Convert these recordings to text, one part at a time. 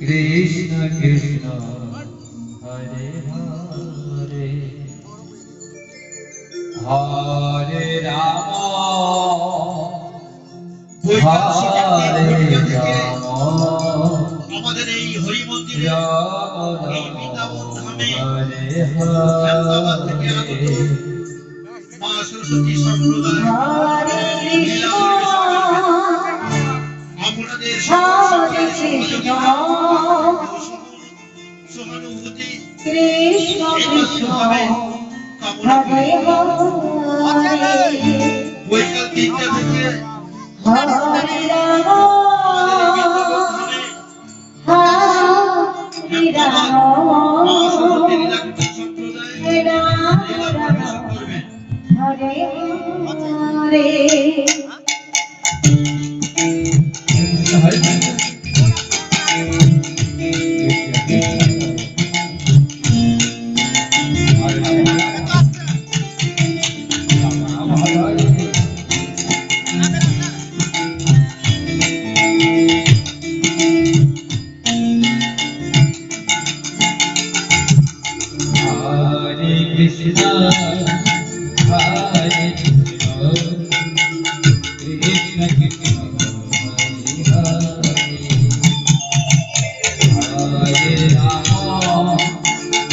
কৃষ্ণ কৃষ্ণ হরে হরে হরে রাম হরে রাম আমাদের এই হরি মন্দিরে এই বৃন্দাবন ধামে হরে আহমেদাবাদ থেকে আগত হরে মা সরস্বতী সম্প্রদায় লীলা পরিবেশন করবে। আপনাদের সহানুভূতি কৃষ্ণ কৃষ্ণ কামনা হরে করে হরে বৈকাল 3টা থেকে হরে রাম আমাদের এই বৃন্দাবন ধামে হরে রাম মা সরস্বতী লীলা সম্প্রদায় লীলা পরিবেশন করবে। Hare Hare Krishna, Hare Krishna, Krishna Krishna, Hare Hare, Hare Rama,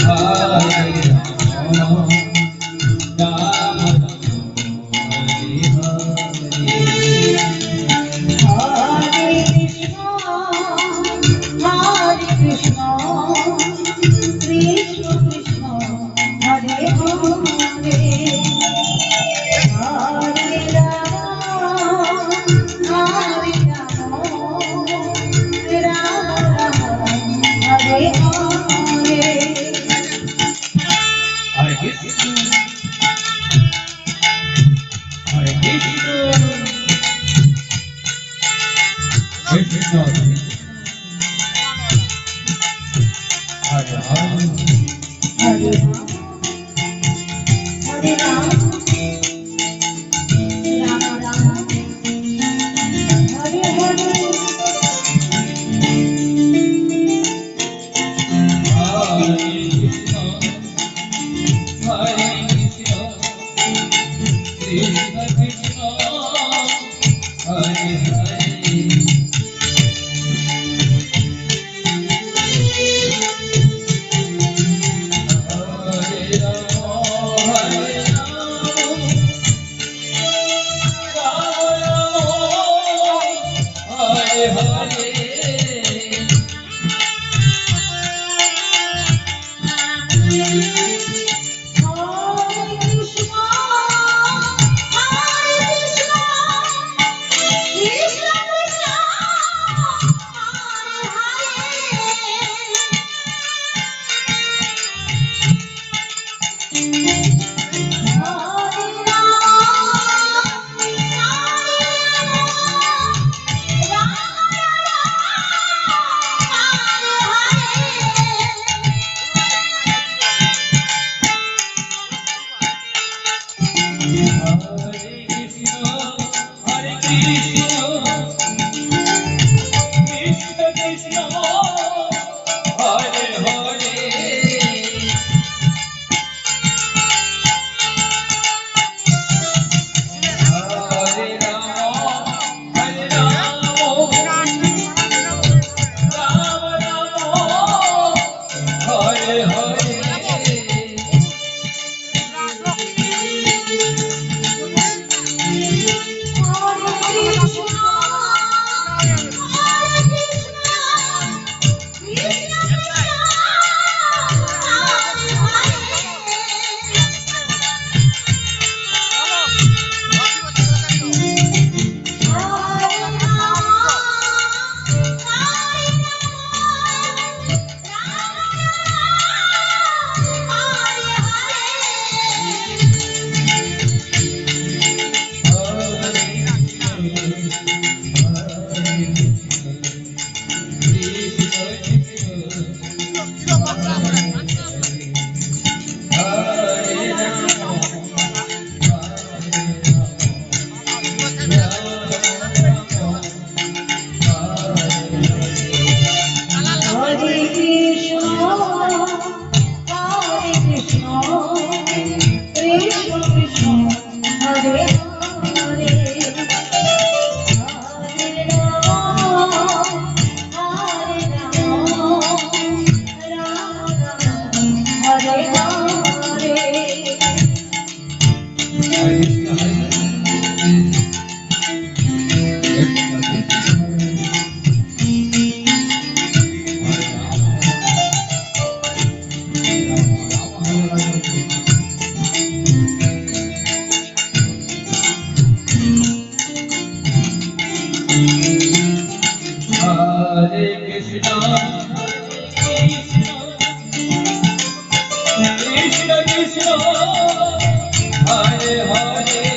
Hare Rama, Rama Rama, Hare Hare Krishna, Hare Krishna, Krishna Hare Hare, Hare Ram, Ram Ram, Hare Hare. Hare Krishna, Hare Krishna, Krishna Krishna, Hare Hare. Hare Krishna, Krishna Krishna, Hare Hare.